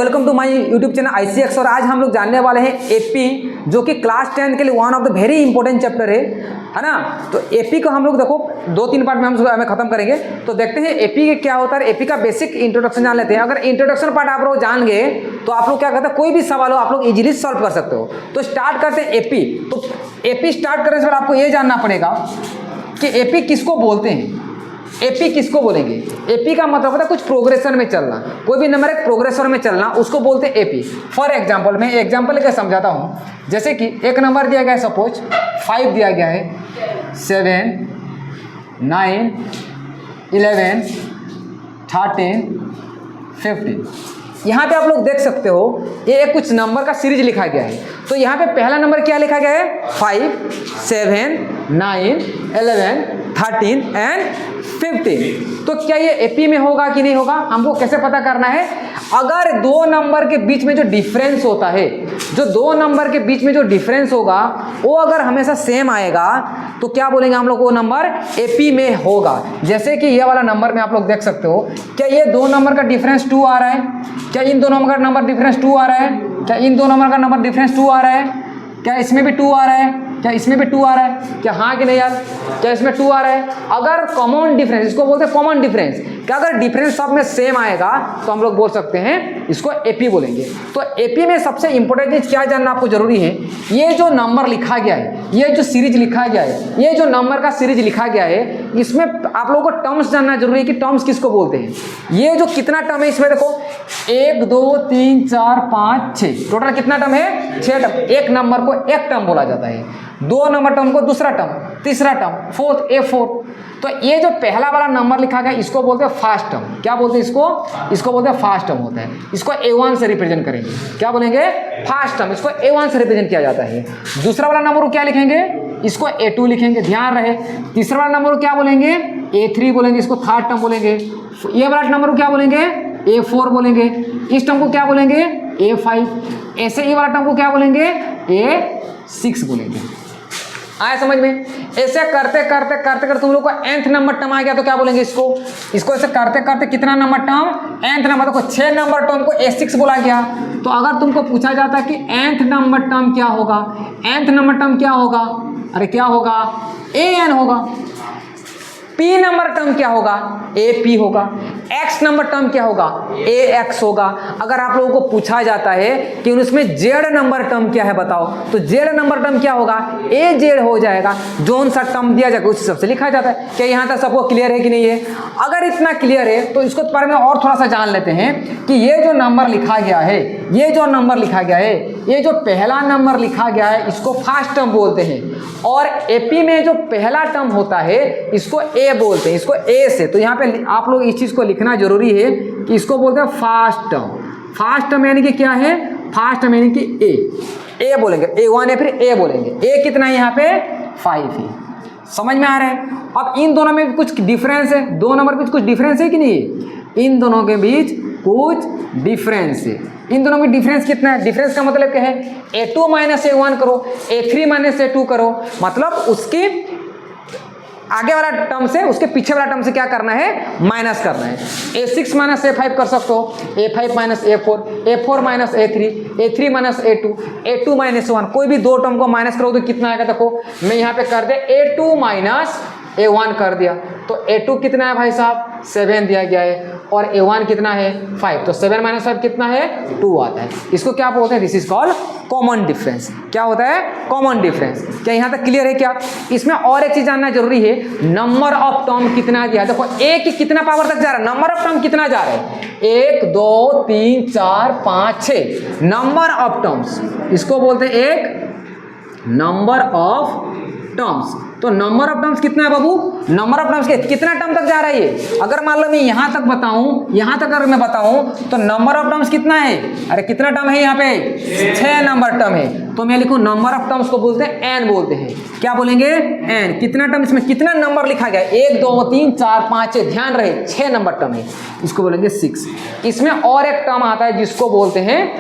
Welcome to my YouTube channel ICX। और आज हम लोग जानने वाले हैं एपी, जो कि क्लास 10 के लिए one of the very important chapter है ना। तो एपी को हम लोग देखो 2-3 पार्ट में हम खत्म करेंगे। तो देखते हैं एपी क्या होता है। एपी का बेसिक इंट्रोडक्शन जान लेते हैं। अगर इंट्रोडक्शन पार्ट आप लोग जान गए तो आप लोग क्या करते हैं, कोई भी सवाल हो आप लोग इजीली सॉल्व कर सकते हो। तो स्टार्ट करते हैं एपी। तो एपी स्टार्ट करने से पहले आपको ये जानना पड़ेगा कि एपी किसको बोलते हैं। एपी किसको बोलेंगे? एपी का मतलब होता है कुछ प्रोग्रेशन में चलना, कोई भी नंबर एक प्रोग्रेशन में चलना, उसको बोलते हैं एपी। फॉर एग्जांपल मैं एग्जांपल लेकर समझाता हूँ। जैसे कि एक नंबर दिया गया है, सपोज 5 दिया गया है, 7, 9, 11, 13, 15। यहाँ पे आप लोग देख सकते हो ये कुछ नंबर का सीरीज लिखा गया है। तो यहाँ पे पहला नंबर क्या लिखा गया है? 5, 7, 9, 11, 13 एंड 15। तो क्या ये एपी में होगा कि नहीं होगा, हमको कैसे पता करना है? अगर दो नंबर के बीच में जो डिफरेंस होता है, जो दो नंबर के बीच में जो डिफरेंस होगा वो अगर हमेशा सेम आएगा तो क्या बोलेंगे हम लोग, वो नंबर एपी में होगा। जैसे कि ये वाला नंबर में आप लोग देख सकते हो, क्या ये दो नंबर का डिफरेंस 2 आ रहा है? क्या इन दोनों का नंबर डिफरेंस 2 आ रहा है? क्या इन दो नंबर का नंबर डिफरेंस 2 आ रहा है? क्या इसमें भी 2 आ रहा है? क्या इसमें भी 2 आ रहा है? क्या हाँ कि नहीं यार? क्या इसमें 2 आ रहा है? अगर कॉमन डिफरेंस, इसको बोलते हैं कॉमन डिफरेंस, क्या अगर डिफरेंस सब में सेम आएगा तो हम लोग बोल सकते हैं इसको एपी बोलेंगे। तो एपी में सबसे इंपॉर्टेंट चीज क्या जानना आपको जरूरी है, ये जो नंबर लिखा गया है, ये जो सीरीज लिखा गया है, ये जो नंबर का सीरीज लिखा गया है, इसमें आप लोगों को टर्म्स जानना जरूरी है कि टर्म्स किसको बोलते हैं। ये जो कितना टर्म है इसमें देखो, 1 2 3 4 5 6, टोटल कितना टर्म है? 6 टर्म। एक नंबर को एक टर्म बोला जाता है, दो नंबर टर्म को दूसरा टर्म, तीसरा टर्म, फोर्थ A4। तो ये जो पहला वाला नंबर लिखा गया इसको बोलते हैं फास्ट टर्म। क्या बोलते हैं इसको? इसको बोलते हैं फास्ट टर्म होता है। इसको A1 से रिप्रेजेंट करेंगे। क्या बोलेंगे? Fast term. इसको A1 से रिप्रेजेंट किया जाता है। दूसरा वाला नंबर को क्या लिखेंगे? इसको A2 लिखेंगे, ध्यान रहे। तीसरा वाला नंबर को क्या बोलेंगे? A3 बोलेंगे, इसको थर्ड टर्म बोलेंगे। ये वाला नंबर को क्या बोलेंगे? A4 बोलेंगे। इस टर्म को क्या बोलेंगे? A5। ऐसे ये वाला टर्म को क्या बोलेंगे? A6 बोलेंगे। आया समझ में? ऐसे करते करते करते करते तुम लोग को nth नंबर टर्म आ गया तो क्या बोलेंगे इसको ऐसे करते करते कितना नंबर टर्म? nth number. तो 6 नंबर टर्म को A6 बोला गया। तो अगर तुमको पूछा जाता कि nth नंबर टर्म क्या होगा, nth नंबर टर्म क्या होगा, अरे क्या होगा? AN होगा। P नंबर टर्म क्या होगा? AP होगा। X नंबर टर्म क्या होगा? AX होगा। अगर आप लोगों को पूछा जाता है कि उसमें Z नंबर टर्म क्या है बताओ, तो Z नंबर टर्म क्या होगा? AZ हो जाएगा। जोन सा टर्म दिया जाएगा उस हिसाब से लिखा जाता है। क्या यहाँ तक सबको क्लियर है कि नहीं है? अगर इतना क्लियर है तो इसको बारे में और थोड़ा सा जान लेते हैं कि ये जो नंबर लिखा गया है, ये जो नंबर लिखा गया है, ये जो पहला नंबर लिखा गया है इसको फास्ट टर्म बोलते हैं। और एपी में जो पहला टर्म होता है इसको ए बोलते हैं, इसको ए से। तो यहाँ पे आप लोग इस चीज को लिखना जरूरी है कि इसको बोलते हैं फास्ट टर्म। फास्ट टर्म यानी कि क्या है? फास्ट टर्म यानी कि ए बोलेंगे, A1 है, फिर ए बोलेंगे। ए कितना है यहाँ पे? 5 है। समझ में आ रहा है? अब इन दोनों में कुछ डिफरेंस है, दो नंबर के बीच कुछ डिफरेंस है कि नहीं? इन दोनों के बीच कुछ डिफरेंस है। इन दोनों में डिफरेंस कितना है? डिफरेंस का मतलब क्या है? A2 - A1 करो, A3 - A2 करो, मतलब उसके आगे वाला टर्म से उसके पीछे वाला टर्म से क्या करना है? माइनस करना है। A6 - A5 कर सकते हो, A5 - A4, A4 - A3, A3 - A2, A2 - A1। कोई भी दो टर्म को माइनस करो तो कितना आएगा? देखो मैं यहाँ पे कर दे A2 - A1 कर दिया, तो A2 कितना है भाई साहब? 7 दिया गया है, और A1 कितना है? 5। तो 7 - 5 कितना है? 2 आता है। इसको क्या बोलते हैं? This is called common difference. क्या होता है? Common difference. क्या यहाँ तक क्लियर है क्या? इसमें और एक चीज जानना जरूरी है, नंबर ऑफ टर्म कितना दिया है। देखो ए की कितना पावर तक जा रहा है, नंबर ऑफ टर्म कितना जा रहा है? 1 2 3 4 5 6 नंबर ऑफ टर्म्स, इसको बोलते हैं एक नंबर ऑफ टर्म्स। तो नंबर ऑफ टर्म्स कितना है बाबू? नंबर ऑफ टर्म्स कितना टर्म तक जा रहा है ये? अगर मान लो मैं यहाँ तक बताऊं, यहाँ तक अगर मैं बताऊं तो नंबर ऑफ टर्म्स कितना है? अरे कितना टर्म है यहाँ पे? 6 नंबर टर्म है। तो मैं लिखूं नंबर ऑफ टर्म्स को बोलते हैं n बोलते हैं। क्या बोलेंगे? n। कितना टर्म? इसमें कितना नंबर लिखा गया? 1 2 3 4 5 6, ध्यान रहे 6 नंबर टर्म है, इसको बोलेंगे 6। इसमें और एक टर्म आता है जिसको बोलते हैं,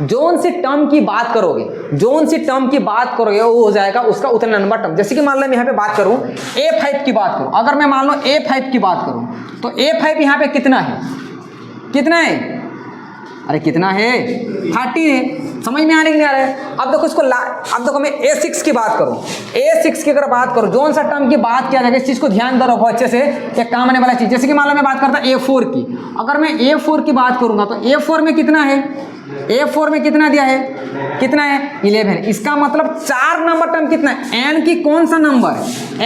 जोन सी टर्म की बात करोगे, जोन सी टर्म की बात करोगे वो हो जाएगा उसका उतना नंबर टर्म। जैसे कि मान लो मैं यहाँ पे बात करूँ A5 की बात करूँ, अगर मैं मान लो A5 की बात करूँ तो A5 यहाँ पे कितना है? कितना है? अरे कितना है 30 है। समझ में आने की नहीं आ रहा है। अब देखो इसको अब देखो मैं A6 की बात करूँ, A6 की अगर बात करूँ जोन सा टर्म की बात किया जाएगा, इस चीज़ को ध्यान दो रखो अच्छे से, एक काम आने वाला चीज़। जैसे कि मान लो मैं बात करता A4 की, अगर मैं A4 की बात करूँगा तो A4 में कितना है, A4 में कितना दिया है, कितना है 11। इसका मतलब 4 नंबर टर्म कितना है, n की कौन सा नंबर,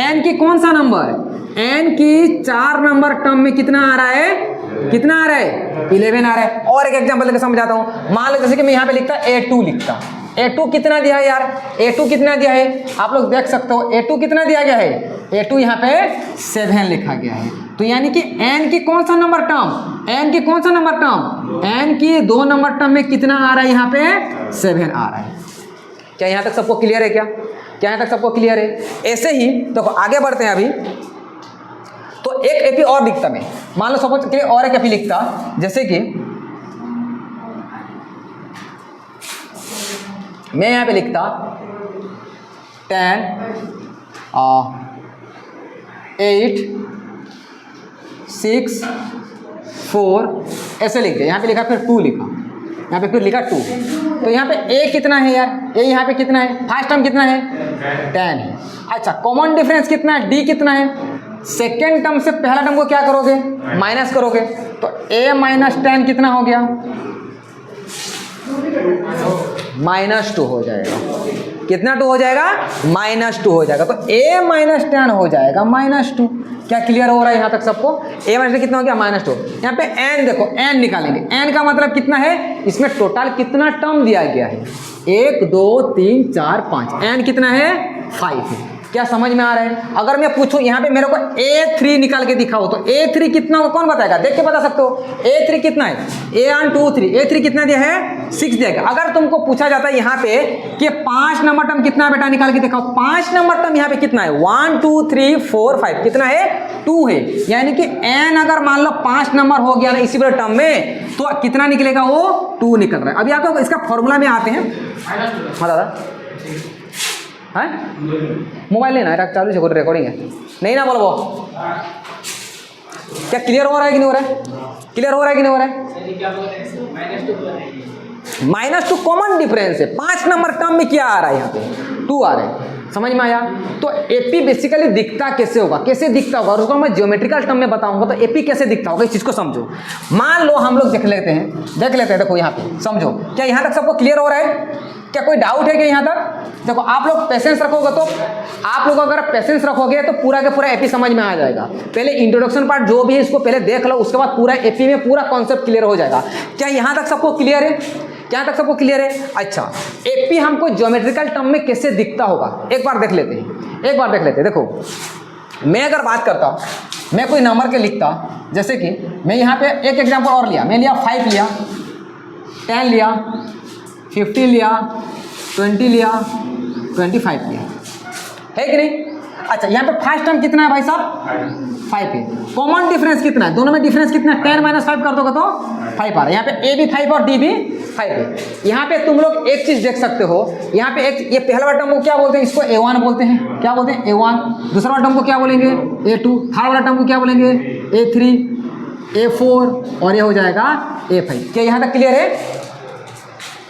n की कौन सा नंबर, n की 4 नंबर टर्म में कितना आ रहा है, कितना आ रहा है 11 आ रहा है। और एक एग्जांपल लेकर समझाता हूँ। मान लो जैसे कि मैं यहाँ पे लिखता A2 लिखता, A2 कितना दिया है यार, A2 कितना दिया है आप लोग देख सकते हो, A2 कितना दिया गया है, A2 यहाँ पे 7 लिखा गया है। तो यानी कि n की कौन सा नंबर टर्म, n की कौन सा नंबर टर्म, n की 2 नंबर टर्म में कितना आ रहा है, यहाँ पे 7 आ रहा है। क्या यहाँ तक सबको क्लियर है, क्या यहाँ तक सबको क्लियर है। ऐसे ही देखो आगे बढ़ते हैं अभी। तो एक एपी और लिखता मैं, मान लो सपोज के लिए और एक एपी लिखता, जैसे कि मैं यहाँ पे लिखता 10 8 6 4 ऐसे लिख दिया। यहाँ पे लिखा फिर 2 लिखा, यहाँ पे फिर लिखा 2। तो यहाँ पे ए कितना है यार, ए यहाँ पे कितना है, फर्स्ट टर्म कितना है 10 है। अच्छा कॉमन डिफरेंस कितना है, डी कितना है, सेकेंड टर्म से पहला टर्म को क्या करोगे, माइनस करोगे। तो a माइनस 10 कितना हो गया, -2 हो जाएगा। कितना 2 हो जाएगा, -2 हो जाएगा। तो a माइनस 10 हो जाएगा -2। क्या क्लियर हो रहा है यहाँ तक सबको, a माइनस कितना हो गया -2। यहाँ पे n देखो, n निकालेंगे, n का मतलब कितना है, इसमें टोटल कितना टर्म दिया गया है 1 2 3 4 5, n कितना है 5 है। क्या समझ में आ रहा है। अगर मैं पूछूं यहाँ पे मेरे को A3 निकाल के दिखाओ तो A3 कितना होगा, कौन बताएगा, देख के बता सकते हो। A3 कितना है, A1 2 3, A3 कितना दिया है 6 दिया गया। अगर तुमको पूछा जाता है यहाँ पे कि 5 नंबर टर्म कितना है बेटा, निकाल के दिखाओ। 5 नंबर टर्म यहाँ पे कितना है 1 2 3 4 5, कितना है 2 है। यानी कि n अगर मान लो 5 नंबर हो गया ना इसी वाले टर्म में, तो कितना निकलेगा, वो 2 निकल रहा है। अभी आपको इसका फॉर्मूला में आते हैं। हाँ दादा, हाँ मोबाइल लेना है, चालू से रिकॉर्डिंग है नहीं ना, बोलो क्या क्लियर हो रहा है कि नहीं हो रहा है, क्लियर हो रहा है कि नहीं हो रहा है। -2 कॉमन डिफरेंस है, 5 नंबर टर्म में क्या आ रहा है, यहाँ पे 2 आ रहा है। समझ में आया। तो एपी बेसिकली दिखता कैसे होगा, कैसे दिखता होगा, और उसको मैं ज्योमेट्रिकल टर्म में बताऊंगा। तो एपी कैसे दिखता होगा इस चीज़ को समझो। मान लो हम लोग देख लेते हैं, देखो यहाँ पे समझो। क्या यहाँ तक सबको क्लियर हो रहा है, क्या कोई डाउट है क्या यहाँ तक। देखो आप लोग पेशेंस रखोगे, तो आप लोग अगर पेशेंस रखोगे तो पूरा का पूरा एपी समझ में आ जाएगा। पहले इंट्रोडक्शन पार्ट जो भी है इसको पहले देख लो, उसके बाद पूरा एपी में पूरा कॉन्सेप्ट क्लियर हो जाएगा। क्या यहाँ तक सबको क्लियर है, क्या तक सबको क्लियर है। अच्छा एपी हमको ज्योमेट्रिकल टर्म में कैसे दिखता होगा एक बार देख लेते हैं, देखो मैं अगर बात करता हूँ, मैं कोई नंबर के लिखता, जैसे कि मैं यहाँ पे एक एग्जांपल और लिया, मैं लिया 5 लिया, 10 लिया, 50 लिया, 20 लिया, 25 लिया, है कि नहीं। अच्छा यहाँ पे फर्स्ट टर्म कितना है भाई साहब 5 है। कॉमन डिफरेंस कितना है, दोनों में डिफरेंस कितना है, 10 - 5 कर दोगे तो 5 आ रहा है। यहाँ पे ए भी 5 और डी भी 5 है। यहाँ पे तुम लोग एक चीज़ देख सकते हो, यहाँ पे एक ये पहला वाला टर्म को क्या बोलते हैं, इसको A1 बोलते हैं, क्या बोलते हैं A1। दूसरा वाला टर्म को क्या बोलेंगे A2, थर्ड वाला टर्म को क्या बोलेंगे A3, A4 और ये हो जाएगा A5। क्या यहाँ तक क्लियर है।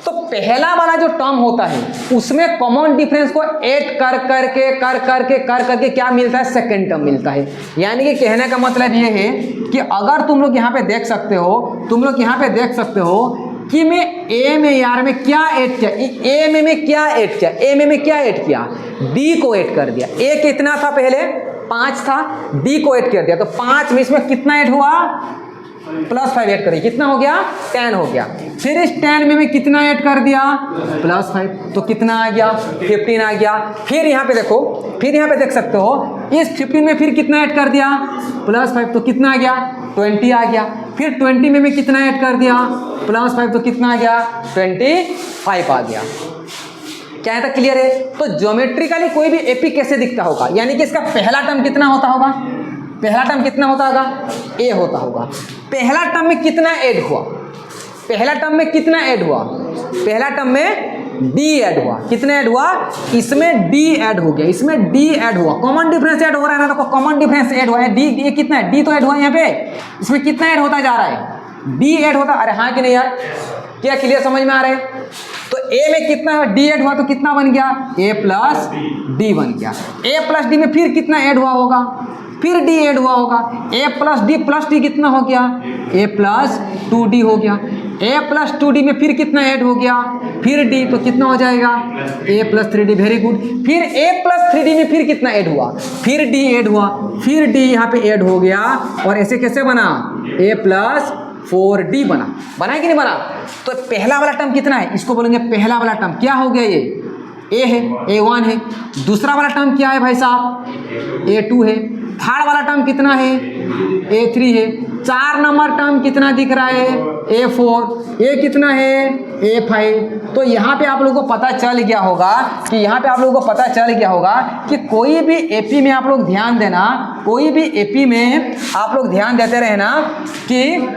तो पहला वाला जो टर्म होता है उसमें कॉमन डिफरेंस को ऐड कर करके क्या मिलता है, सेकंड टर्म मिलता है। यानी कि कहने का मतलब ये है कि अगर तुम लोग यहाँ पे देख सकते हो, कि मैं ए में यार में क्या ऐड किया, ए में क्या ऐड किया, डी को ऐड कर दिया। ए कितना था पहले 5 था, डी को ऐड कर दिया, तो 5 में इसमें कितना ऐड हुआ +5 ऐड करिए, कितना हो गया 10 हो गया। फिर इस 10 में मैं कितना ऐड कर दिया +5, तो कितना आ गया 15 आ गया। फिर यहाँ पे देखो, फिर यहाँ पे देख सकते हो इस 15 में फिर कितना ऐड कर दिया +5, तो कितना आ गया 20 आ गया। फिर 20 में मैं कितना ऐड कर दिया +5, तो कितना आ गया 25 आ गया। क्या यहाँ तक क्लियर है। तो ज्योमेट्रिकली कोई भी एपी कैसे दिखता होगा, यानी कि इसका पहला टर्म कितना होता होगा, पहला टर्म कितना होता होगा ए होता होगा। पहला टर्म में कितना ऐड हुआ, पहला टर्म में कितना ऐड हुआ, पहला टर्म में डी ऐड हुआ, कितना ऐड हुआ, इसमें डी ऐड हो गया, इसमें डी ऐड हुआ, कॉमन डिफरेंस ऐड हो रहा है ना, तो कॉमन डिफरेंस ऐड हुआ है डी, ये कितना है डी तो ऐड हुआ है यहाँ पे, इसमें कितना ऐड होता जा रहा है डी ऐड होता। अरे हाँ कि नहीं यार, क्या क्लियर समझ में आ रहा है? तो ए में कितना डी ऐड हुआ तो कितना बन गया? ए प्लस डी बन गया। ए प्लस डी में फिर कितना ऐड हुआ होगा? फिर डी ऐड हुआ होगा। ए प्लस डी कितना हो गया? ए प्लस 2d हो गया। ए प्लस 2d में फिर कितना ऐड हो गया? फिर डी, तो कितना हो जाएगा? ए प्लस 3d। Very good. फिर ए प्लस 3d में फिर कितना ऐड हुआ? फिर डी ऐड हुआ, फिर डी यहाँ पे ऐड हो गया और ऐसे कैसे बना? ए प्लस 4d बना। बना है कि नहीं बना? तो पहला वाला टर्म कितना है? इसको बोलेंगे पहला वाला टर्म क्या हो गया? ये ए है, A1 है। दूसरा वाला टर्म क्या है भाई साहब? A2 है। थर्ड वाला टर्म कितना है? A3 है। 4 नंबर टर्म कितना दिख रहा है? A4। ये कितना है? A5। तो यहाँ पे आप लोगों को पता चल गया होगा कि कोई भी एपी में आप लोग ध्यान देना, कोई भी एपी में आप लोग ध्यान देते रहना कि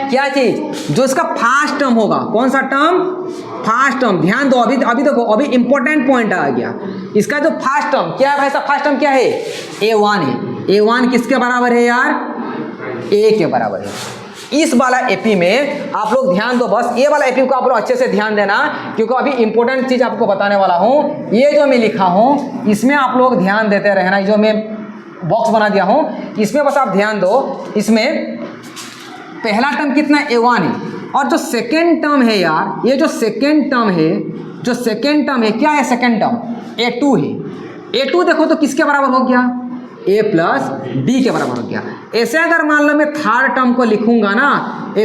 क्या चीज जो इसका फास्ट टर्म होगा। कौन सा टर्म? Fast term. ध्यान दो, अभी देखो, अभी इंपॉर्टेंट पॉइंट आ गया। इसका जो फास्ट टर्म क्या है भाई साहब? फास्ट टर्म क्या है? A1 है। A1 किसके बराबर है यार? A के बराबर है। इस वाला एपी में आप लोग ध्यान दो, बस ये वाला एपी को आप लोग अच्छे से ध्यान देना, क्योंकि अभी इंपॉर्टेंट चीज आपको बताने वाला हूं। ये जो मैं लिखा हूं इसमें आप लोग ध्यान देते रहना। जो मैं बॉक्स बना दिया हूं इसमें बस आप ध्यान दो। इसमें पहला टर्म कितना? A1 है। और जो सेकेंड टर्म है यार, ये जो सेकेंड टर्म है क्या है? सेकेंड टर्म A2 है। A2 देखो तो किसके बराबर हो गया? A प्लस डी के बराबर हो गया। ऐसे अगर मान लो मैं थर्ड टर्म को लिखूंगा ना, तो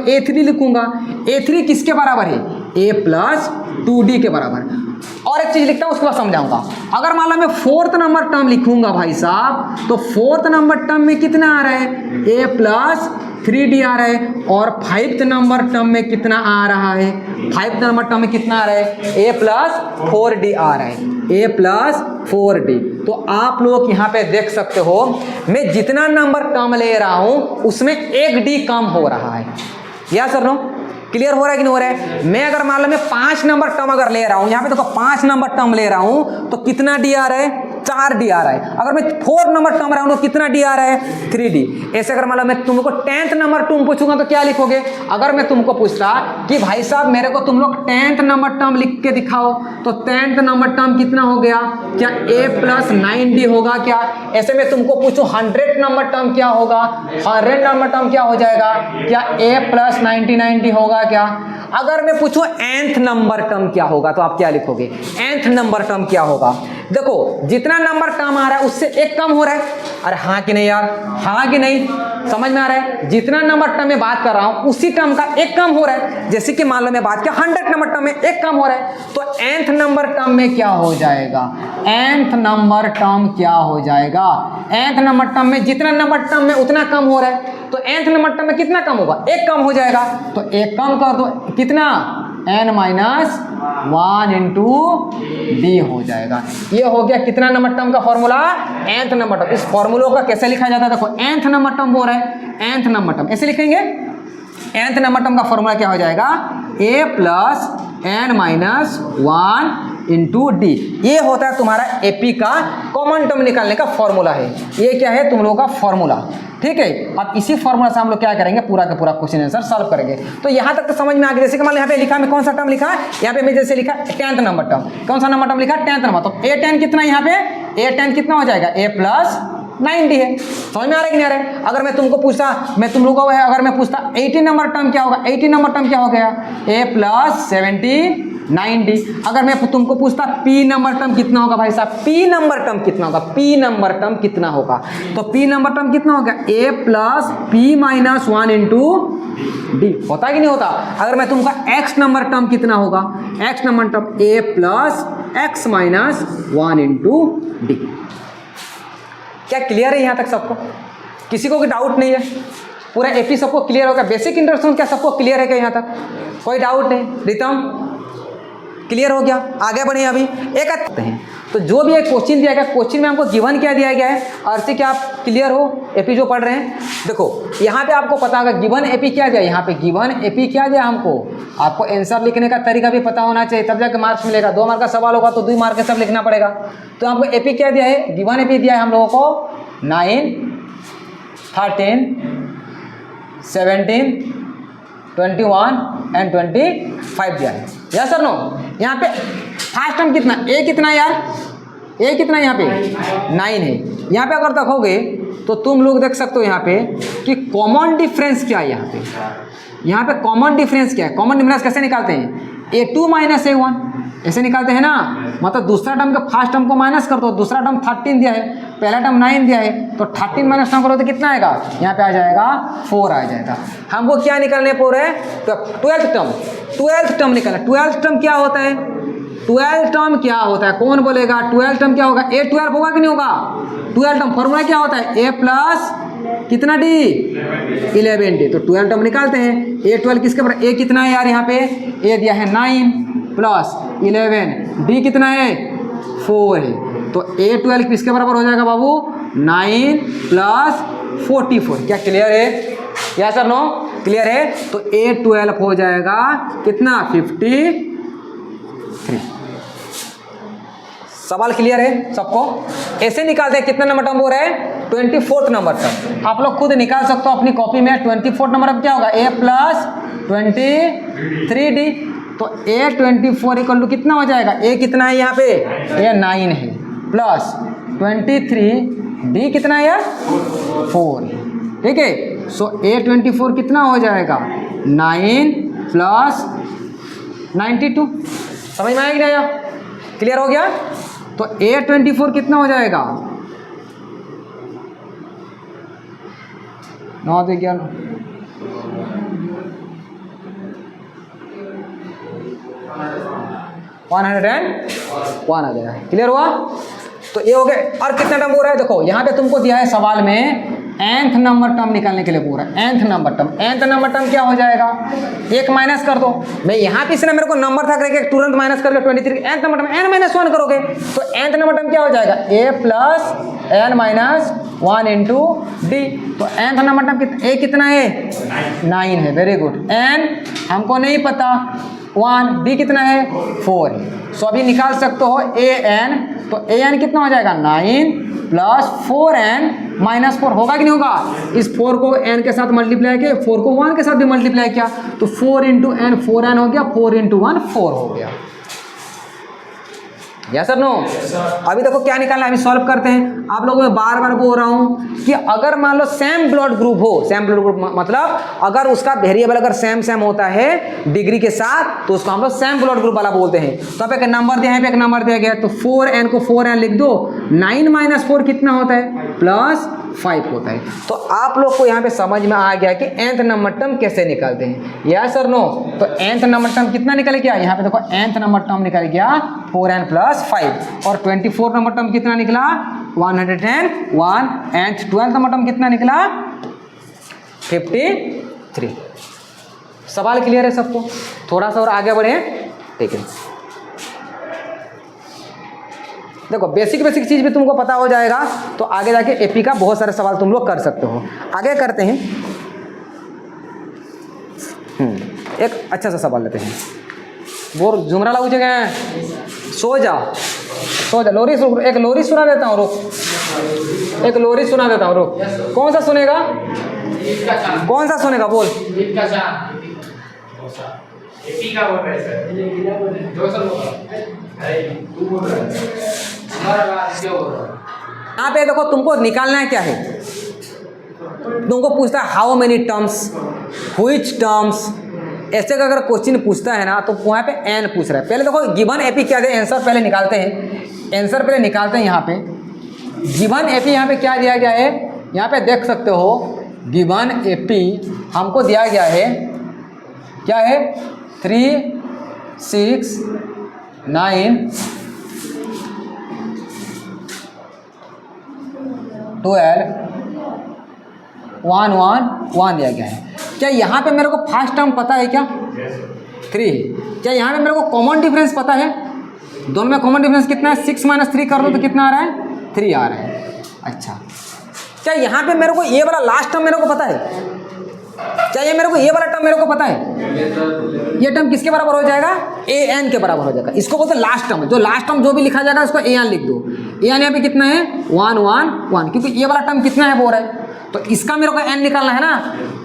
A3 लिखूंगा। A3 किसके बराबर है? A प्लस 2d के बराबर। और एक चीज लिखता हूं, उसके बाद समझाऊंगा। अगर मान लो मैं फोर्थ नंबर टर्म लिखूंगा भाई साहब, तो फोर्थ नंबर टर्म में कितना आ रहा है? A प्लस 3d आ रहा है। और फाइव्थ नंबर टर्म में कितना आ रहा है? फाइव्थ नंबर टर्म में कितना आ रहा है? A प्लस 4d आ रहा है। A plus 4d। तो आप लोग यहाँ पे देख सकते हो, मैं जितना नंबर टर्म ले रहा हूं उसमें एक d कम हो रहा है। या सर नो? क्लियर हो रहा है कि नहीं हो रहा है? मैं अगर मान लो मैं 5 नंबर टर्म अगर ले रहा हूं, यहाँ पे देखो 5 नंबर टर्म ले रहा हूं तो कितना डी आ रहा है? 4d आ रहा है। अगर मैं 4 नंबर टर्म रहा हूं तो कितना डी आ रहा है? 3d। ऐसे अगर मान लो मैं तुमको 10th नंबर टर्म पूछूंगा तो क्या लिखोगे? अगर मैं तुमको पूछता कि भाई साहब मेरे को तुम लोग 10th नंबर टर्म लिख के दिखाओ, तो 10th नंबर टर्म कितना हो गया? क्या A प्लस 9d होगा क्या? ऐसे में तुमको पूछूं 100 नंबर टर्म क्या होगा? 100 नंबर टर्म क्या हो जाएगा? क्या A प्लस 99d होगा क्या? अगर मैं पूछूं nth नंबर टर्म क्या होगा तो आप क्या लिखोगे? nth नंबर टर्म क्या होगा? देखो जितना नंबर टर्म आ रहा है उससे एक कम हो रहा है। अरे हाँ कि नहीं यार? हाँ कि नहीं? समझ में आ रहा है? जितना नंबर टर्म में बात कर रहा हूं उसी टर्म का एक कम हो रहा है। जैसे कि मान लो मैं बात किया 100 नंबर टर्म में एक कम हो रहा है, तो nth नंबर टर्म में क्या हो जाएगा? nth नंबर टर्म क्या हो जाएगा? nth नंबर टर्म में जितना नंबर टर्म में उतना कम हो रहा है, तो nth नंबर टर्म में कितना कम होगा? एक कम हो जाएगा। तो एक कम कर दो, कितना? n माइनस 1 इंटू डी हो जाएगा। ये हो गया कितना नंबर टर्म का फॉर्मूला? nth number term. इस फॉर्मूला का कैसे लिखा जाता है? देखो nth नंबर टर्म बोल रहा है, nth नंबर टर्म ऐसे लिखेंगे। nth नंबर टर्म का फॉर्मूला क्या हो जाएगा? A plus n minus 1 into D. ये होता है तुम्हारा एपी का कॉमन टर्म निकालने का फॉर्मूला है। ये क्या है तुम लोगों का फॉर्मूला? ठीक है। अब इसी फॉर्मूला से हम लोग क्या करेंगे? पूरा का पूरा क्वेश्चन आंसर सॉल्व करेंगे। तो यहाँ तक तो समझ में आ गया। जैसे कि मान लो यहाँ पे लिखा, मैं कौन सा टर्म लिखा? यहाँ पे मैं जैसे लिखा 10th नंबर टर्म। कौन सा नंबर टर्म लिखा? 10th number. तो A10 कितना यहाँ पे? A10 कितना हो जाएगा? A प्लस 9d है। समझ में आ रहा है कि नहीं आ रहा है? अगर मैं तुमको पूछता, मैं तुम लोगों को अगर मैं पूछता 18 नंबर टर्म क्या होगा? 18 नंबर टर्म क्या हो गया? A plus 79d। अगर मैं तुमको पूछता P नंबर टर्म कितना होगा भाई साहब? P नंबर टर्म कितना होगा? P नंबर टर्म कितना होगा? तो P नंबर टर्म कितना होगा? A plus P minus 1 into D. होता है कि नहीं होता? अगर मैं तुमको X नंबर टर्म कितना होगा? X number term A plus X minus 1 into D. क्या क्लियर है यहाँ तक सबको? किसी को कोई डाउट नहीं है? पूरा एपी सबको क्लियर होगा? बेसिक इंट्रोडक्शन क्या सबको क्लियर है क्या यहाँ तक? कोई डाउट नहीं? रितम क्लियर हो गया? आगे बढ़े। अभी एक आते हैं तो जो भी एक क्वेश्चन दिया गया, क्वेश्चन में हमको गिवन क्या दिया गया है? अर्सी क्या आप क्लियर हो? एपी जो पढ़ रहे हैं देखो यहाँ पे आपको पता होगा गिवन एपी क्या दिया। यहाँ पे गिवन एपी क्या दिया हमको? आपको आंसर लिखने का तरीका भी पता होना चाहिए, तब जाके मार्क्स मिलेगा। 2 मार्क का सवाल होगा तो 2 मार्क का सब लिखना पड़ेगा। तो आपको एपी क्या दिया है? गिवन एपी दिया है हम लोगों को 9, 13, 17, 21 एंड 25 दिया है। Yes sir no? यहाँ पे फर्स्ट टर्म कितना, ए कितना यार, ए कितना यहाँ पे 9 है। यहाँ पे अगर देखोगे तो तुम लोग देख सकते हो यहाँ पे कि कॉमन डिफरेंस क्या है। यहाँ पे कॉमन डिफरेंस क्या है, कॉमन डिफरेंस कैसे निकालते हैं, A2 माइनस A1 ऐसे निकालते हैं ना। मतलब दूसरा टर्म के फर्स्ट टर्म को माइनस कर दो, दूसरा टर्म 13 दिया है, पहला टर्म 9 दिया है, तो 13 माइनस 9 करो तो कितना आएगा, यहाँ पे आ जाएगा 4 आ जाएगा। हमको क्या निकालने पर है, तो 12th टर्म निकालना। 12th टर्म क्या होता है, 12th टर्म क्या होता है, कौन बोलेगा 12th टर्म क्या होगा, A12 होगा कि नहीं होगा। 12th टर्म फॉर्मूला क्या होता है, A प्लस कितना D 11D। तो 12 टर्म निकालते हैं। A12 किसके बराबर, A कितना है यार, यहाँ पे A दिया है 9 प्लस 11, D कितना है 4 है। तो A12 किसके बराबर हो जाएगा बाबू, 9 प्लस 44। क्या क्लियर है, या सर नो क्लियर है। तो A12 हो जाएगा कितना 53। सवाल क्लियर है सबको। ऐसे निकालते हैं, कितना नंबर टर्म हो रहा है, 24 नंबर टर्म। आप लोग खुद निकाल सकते हो अपनी कॉपी में। 24 नंबर टर्म क्या होगा, A प्लस 23D। तो A24 इक्वल टू कितना हो जाएगा, A कितना है यहाँ पे, A 9 है प्लस 23D कितना है यार 4। ठीक है, सो A24 कितना हो जाएगा 9 प्लस 92। समझ में आया कि नहीं, क्लियर हो गया। तो A24 कितना हो जाएगा 9 तो 11 101 आ जाएगा। क्लियर हुआ। तो ये हो गया। और कितना टर्म हो रहा है, देखो यहाँ पे तुमको दिया है सवाल में nth नंबर टर्म निकालने के लिए पूरा nth number term. nth number term क्या हो जाएगा, एक माइनस कर दो। मैं यहाँ पे इसने मेरे को नंबर था करके तुरंत माइनस कर लो 23। nth नंबर टर्म n-1 करोगे तो nth नंबर टर्म क्या हो जाएगा, a plus n-1 into D. तो nth नंबर टर्म a कितना है 9 है। Very good. n हमको नहीं पता 1, d कितना है 4 है। सो अभी निकाल सकते हो an। तो an कितना हो जाएगा 9 प्लस 4n माइनस 4 होगा कि नहीं होगा। इस 4 को n के साथ मल्टीप्लाई किया, 4 को 1 के साथ भी मल्टीप्लाई किया, तो 4 इंटू n 4n हो गया, 4 इंटू 1 4 हो गया। Yes sir no. अभी देखो क्या निकालना है, अभी सॉल्व करते हैं। आप लोगों में बार बार बोल रहा हूं कि अगर मान लो सेम ब्लड ग्रुप हो, सेम ब्लड ग्रुप मतलब अगर उसका वेरिएबल अगर सेम सेम होता है डिग्री के साथ, तो उसको हम लोग सेम ब्लड ग्रुप वाला बोलते हैं। तो आप एक नंबर दिया है, पे एक नंबर दिया गया, तो 4n को 4n लिख दो। 9 माइनस 4 कितना होता है, प्लस 5 होता है। तो आप लोग को यहाँ पे समझ में आ गया कि nth नंबर टर्म कैसे निकालते हैं। Yes sir no. तो nth नंबर टर्म कितना निकल गया, यहाँ पे देखो nth नंबर टर्म निकल गया 4n प्लस 5। और 24 नंबर टर्म कितना निकला 101। एंड 12 नंबर टर्म कितना निकला 53। सवाल क्लियर है सबको। थोड़ा सा और आगे बढ़े, ठीक है। देखो बेसिक चीज़ भी तुमको पता हो जाएगा, तो आगे जाके एपी का बहुत सारे सवाल तुम लोग कर सकते हो। आगे करते हैं। एक अच्छा सा सवाल लेते हैं। बोर जुमरा लागू जगह सो जा लोरी। एक लोरी सुना देता हूँ, रुक। एक लोरी सुना देता हूँ, रुक। कौन सा सुनेगा, कौन सा सुनेगा, बोल। यहाँ पे देखो तुमको निकालना है क्या है, तुमको पूछता है how many terms, which terms. ऐसे का अगर क्वेश्चन पूछता है ना, तो वहाँ पे एन पूछ रहा है। पहले देखो गिवन एपी क्या है, आंसर पहले निकालते हैं। आंसर पहले निकालते हैं। यहाँ पे गिवन एपी यहाँ पे क्या दिया गया है, यहाँ पे देख सकते हो। गिवन एपी हमको दिया गया है, क्या है 3, 6, 9, 12, 1, 1, 1 दिया गया है। क्या यहाँ पे मेरे को फर्स्ट टर्म पता है क्या, 3। क्या यहाँ पे मेरे को कॉमन डिफरेंस पता है, दोनों में कॉमन डिफरेंस कितना है, 6 माइनस 3 कर दो तो कितना आ रहा है 3 आ रहा है। अच्छा, क्या यहाँ पे मेरे को ये वाला लास्ट टर्म मेरे को पता है, क्या ये मेरे को ये वाला टर्म मेरे को पता है। ये टर्म किसके बराबर हो जाएगा, ए एन के बराबर हो जाएगा। इसको बोलते हैं लास्ट टर्म। जो लास्ट टर्म जो भी लिखा जाएगा उसको ए एन लिख दो। ए एन यहाँ पे कितना है 1, 1, 1, क्योंकि ये वाला टर्म कितना है बोल रहा है तो इसका मेरे को n निकालना है ना,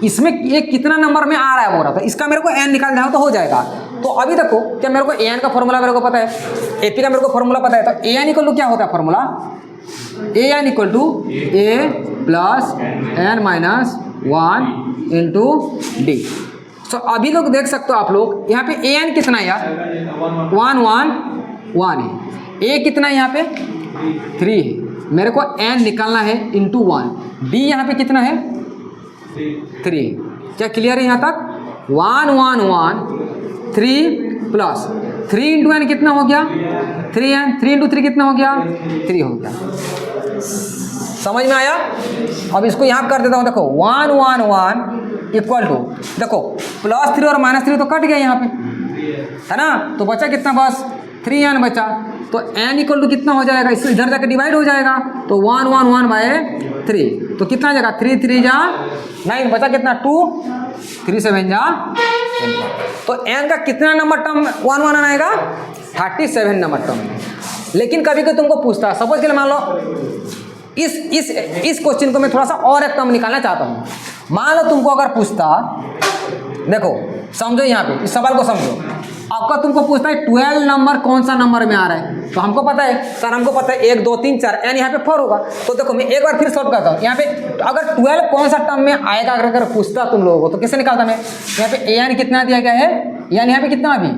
इसमें ये कितना नंबर में आ रहा है बोल रहा था, इसका मेरे को n निकालना है तो हो जाएगा। तो अभी देखो क्या मेरे को an का फॉर्मूला मेरे को पता है, AP का मेरे को फॉर्मूला पता है, तो an इक्वल टू क्या होता है formula, an equal to a plus n minus 1 into d. So अभी लोग देख सकते हो आप लोग यहाँ पे an कितना है यार, 1 1 1 है, a कितना है यहाँ पे 3 है, मेरे को n निकालना है इंटू 1, b यहाँ पे कितना है 3। क्या क्लियर है यहाँ तक, 1 1 1 3 प्लस 3 इंटू एन कितना हो गया 3n, 3 इंटू 3 कितना हो गया 3 हो गया। समझ में आया। अब इसको यहाँ कर देता हूँ, देखो 1 1 1 इक्वल टू, देखो +3 और -3 तो कट गया यहाँ पे है ना, तो बचा कितना बस 3n बचा, तो n इक्वल टू कितना हो जाएगा, इससे इधर जाकर डिवाइड हो जाएगा, तो 1 1 1 बाय 3, तो कितना जाएगा 3 3 जा 9, बचा कितना 2 3 7 जा 10। तो n का कितना नंबर टर्म 1 1 आएगा 37 नंबर टर्म। लेकिन कभी कभी तुमको पूछता है, सपोज के लिए मान लो इस क्वेश्चन को मैं थोड़ा सा और एक टर्म निकालना चाहता हूँ। मान लो तुमको अगर पूछता, देखो समझो यहाँ पे इस सवाल को समझो, आपका तुमको पूछता है 12 नंबर कौन सा नंबर में आ रहा है, तो हमको पता है सर, हमको पता है 1 2 3 4 एन यहाँ पे 4 होगा। तो देखो मैं एक बार फिर सॉल्व करता हूँ, यहाँ पे अगर 12 कौन सा टर्म में आएगा अगर पूछता तुम लोगों को तो कैसे निकालता मैं, यहाँ पे एन कितना दिया गया है, एन यहाँ पे कितना अभी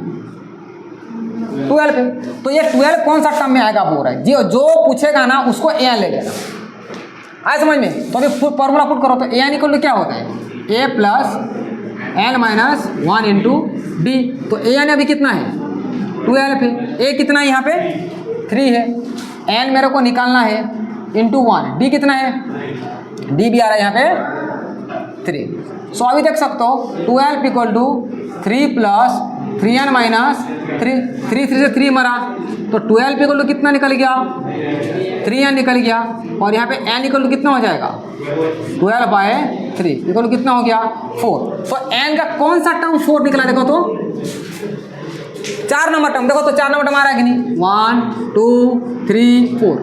12 पे, तो ये 12 कौन सा टर्म में आएगा बोल रहा है, जो पूछेगा ना उसको एन ले लेना, आए समझ में। तो अभी फॉर्मूला पुट करो, तो एन इक्वल टू क्या होता है a plus n minus 1 into D. तो एन अभी कितना है 12 है, a कितना है यहाँ पे 3 है, n मेरे को निकालना है इंटू 1, डी कितना है, डी भी आ रहा है यहाँ पे 3। सो अभी देख सकते हो 12 equal to 3 plus 3n minus 3 से 3 मरा, तो 12 इक्वल टू कितना निकल गया 3n निकल गया, और यहाँ पे n इक्वल टू कितना हो जाएगा 12 बाय 3 इक्वल टू कितना हो गया 4। तो n का कौन सा टर्म 4 निकला, देखो तो 4 नंबर टर्म, देखो तो 4 नंबर टर्म आ रहा है कि नहीं, 1 2 3 4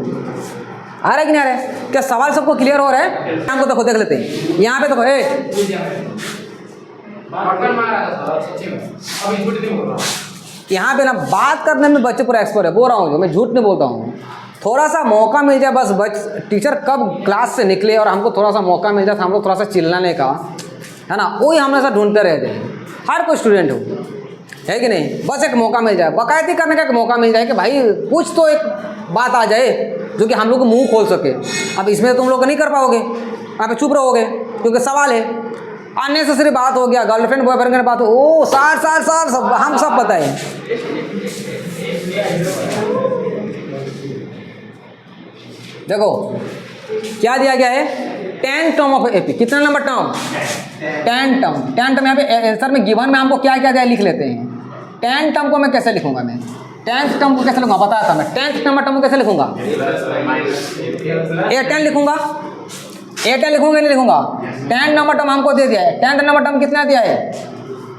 आ रहा है कि नहीं आ रहा है। क्या सवाल सबको क्लियर हो रहा है, हमको देखो देख लेते हैं यहाँ पे, देखो यहाँ पे ना बात करने में बच्चे पूरा एक्सपर्ट है, बोल रहा हूँ, मैं झूठ नहीं बोलता हूँ। थोड़ा सा मौका मिल जाए बस टीचर कब क्लास से निकले और हमको थोड़ा सा मौका मिल जाए हम लोग थोड़ा सा चिल्लाने का, है ना, वही हम ऐसा ढूंढते रहते हैं, हर कोई स्टूडेंट हो, है कि नहीं। बस एक मौका मिल जाए, बाकायदगी करने का एक मौका मिल जाए कि भाई कुछ तो एक बात आ जाए जो कि हम लोग मुंह खोल सके। अब इसमें तुम लोग नहीं कर पाओगे, यहाँ पे चुप रहोगे क्योंकि सवाल है, अननेसेसरी बात हो गया, गर्लफ्रेंड बॉयफ्रेंड की बात हो, ओ सार सब हम सब पता है। देखो क्या दिया गया है 10 टर्म ऑफ एपी, कितना नंबर टर्म 10 टर्म यहाँ पे आंसर में गिवन में हमको क्या क्या दिया लिख लेते हैं। 10 टर्म को मैं कैसे लिखूंगा, मैं 10th टर्म को कैसे लिखूंगा बताया था मैं, 10th नंबर टर्म को कैसे लिखूंगा, A10 लिखूंगा, A10 लिखूंगा नहीं लिखूंगा, 10 नंबर टर्म हमको दे दिया है, 10th नंबर टर्म कितना दिया है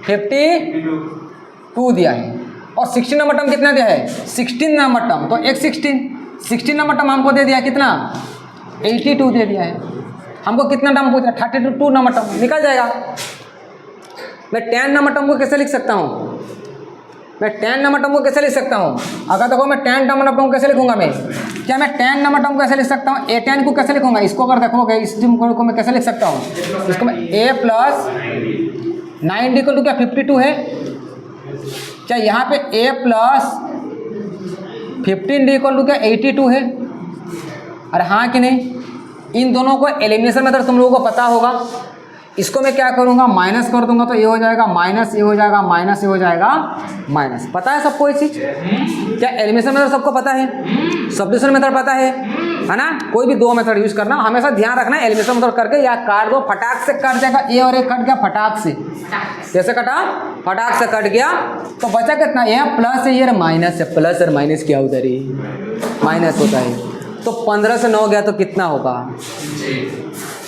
52 दिया है, और 16 नंबर टर्म कितना दिया है 16 नंबर टर्म, तो एक 16 नंबर टर्म हमको दे दिया कितना 82 दे दिया है। हमको कितना टर्म पूछा 32 नंबर टर्म निकल जाएगा। मैं 10 नंबर टर्म को कैसे लिख सकता हूँ, मैं 10 नंबर टर्म को कैसे लिख सकता हूँ, अगर देखो मैं 10 नंबर टर्म को कैसे लिखूंगा, मैं क्या मैं 10 नंबर टर्म को कैसे लिख सकता हूँ, A10 को कैसे लिखूंगा, इसको अगर देखोगे इस टर्म को मैं कैसे लिख सकता हूँ, इसको मैं A प्लस 9 इक्वल टू क्या 52 है, क्या यहाँ पे A प्लस 15 इक्वल टू क्या 82 है, अरे हाँ कि नहीं। इन दोनों को एलिमिनेशन मेथड तुम लोगों को पता होगा, इसको मैं क्या करूँगा माइनस कर दूंगा, तो ये हो जाएगा माइनस, ये हो जाएगा माइनस, ये हो जाएगा माइनस। पता है सबको ये चीज़, क्या एलिमिनेशन मेथड सबको पता है, सब्स्टिट्यूशन मेथड पता है ना। कोई भी दो मेथड यूज करना, हमेशा ध्यान रखना एलिमिनेशन मेथड करके या काट दो, फटाक से कट जाएगा, ए और ए कट गया फटाक से, कैसे कटा फटाक से कट गया, तो बचा कितना ये प्लस है, ये माइनस है, प्लस और माइनस क्या होता है माइनस होता है, तो 15 से 9 गया तो कितना होगा,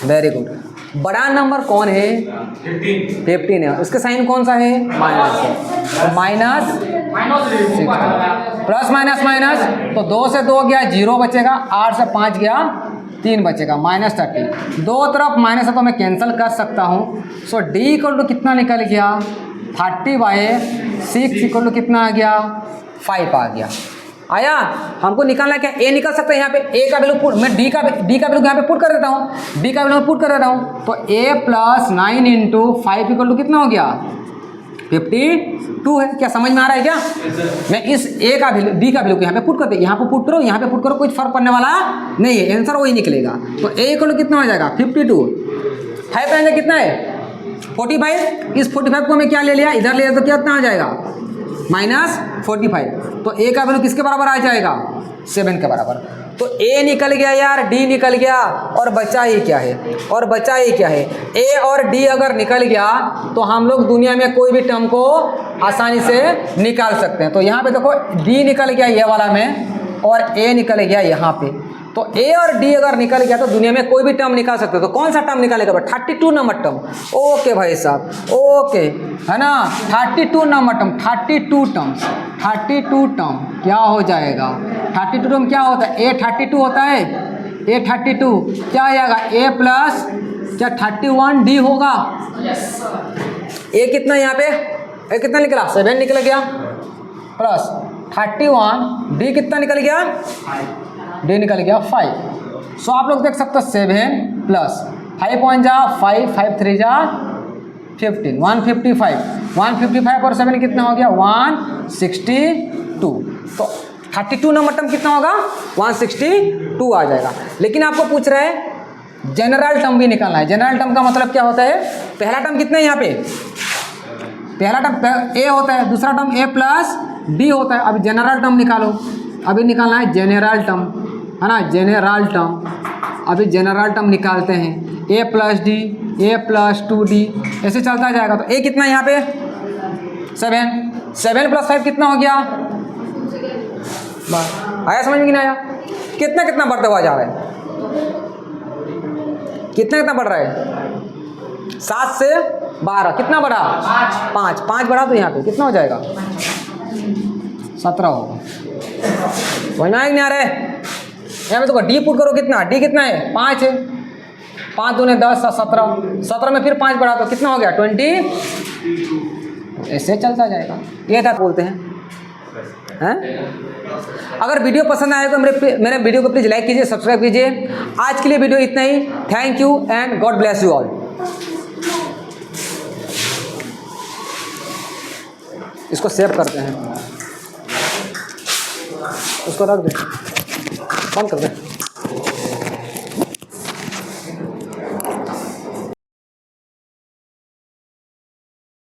वेरी गुड। बड़ा नंबर कौन है 15 है, उसका साइन कौन सा है माइनस है, तो माइनस प्लस माइनस माइनस, तो 2 से 2 गया 0 बचेगा, 8 से 5 गया 3 बचेगा -30। दो तरफ माइनस है तो मैं कैंसिल कर सकता हूँ। सो D इक्वल टू कितना निकल गया 30/6 इक्वल टू कितना आ गया 5 आ गया। आया। हमको निकालना क्या A निकल सकता है यहाँ पे A का वैल्यू पुट, मैं D का वैल्यू यहाँ पे पुट कर देता हूँ, D का वैल्यू पुट कर देता हूँ। तो A + 9 × 5 इक्वल टू कितना हो गया 52 है। क्या समझ में आ रहा है क्या? मैं इस A का वैल्यू D का वैल्यू यहाँ पे पुट करते, यहाँ पे पुट करो यहाँ पे पुट करो, कोई फर्क पड़ने वाला नहीं है, आंसर वही निकलेगा। तो A इक्वल टू कितना हो जाएगा 52। 5 का आंसर कितना है 45। इस 45 को हमें क्या ले लिया, इधर ले लिया तो कितना आ जाएगा -45। तो A का वैल्यू किसके बराबर आ जाएगा 7 के बराबर। तो A निकल गया यार, D निकल गया, और बचा ही क्या है, A और D अगर निकल गया तो हम लोग दुनिया में कोई भी टर्म को आसानी से निकाल सकते हैं। तो यहाँ पे देखो D निकल गया ये वाला में, और A निकल गया यहाँ पे। तो A और D अगर निकल गया तो दुनिया में कोई भी टर्म निकाल सकते हो। तो कौन सा टर्म निकालेगा? 32 नंबर टर्म। ओके भाई साहब, ओके, है ना, 32 नंबर टर्म, 32 टर्म क्या हो जाएगा? 32 टर्म क्या होता है? A32 होता है, A32 क्या आ जाएगा A प्लस क्या 31D होगा। A कितना यहाँ पे, A कितना निकला 7 निकल गया, प्लस 31D कितना निकल गया D निकल गया 5। सो आप लोग देख सकते हो 7 प्लस 5 1 जा 5, 5 3 जा 15, 155 और 7 कितना हो गया 162। तो 32 नंबर टर्म कितना होगा 162 आ जाएगा। लेकिन आपको पूछ रहा है जनरल टर्म भी निकालना है। जनरल टर्म का मतलब क्या होता है? पहला टर्म कितना है यहाँ पे, पहला टर्म A होता है, दूसरा टर्म A प्लस D होता है। अभी जनरल टर्म निकालो, अभी निकालना है जनरल टर्म, है ना, जनरल टर्म। अभी जनरल टर्म निकालते हैं, A plus D, A plus 2D, ऐसे चलता जाएगा। तो A कितना है यहाँ पे 7 प्लस 5 कितना हो गया, आया समझ में कि नहीं आया? कितना बढ़ता हुआ जा रहा है, कितना बढ़ रहा है 7 से 12 कितना बढ़ा 5 बढ़ा, तो यहाँ पे कितना हो जाएगा 17 होगा। समझ में आया कि नहीं आ रहा है? यहाँ पे तो D पुट करो, कितना D कितना है 5 है, 5 दूने 10 17 में फिर 5 बढ़ा तो कितना हो गया 20। ऐसे चलता जाएगा। ये था बोलते हैं। अगर वीडियो पसंद आए तो मेरे वीडियो को प्लीज़ लाइक कीजिए, सब्सक्राइब कीजिए। आज के लिए वीडियो इतना ही। Thank you and God bless you all. इसको सेव करते हैं, उसको रख दे, बंद कर दे।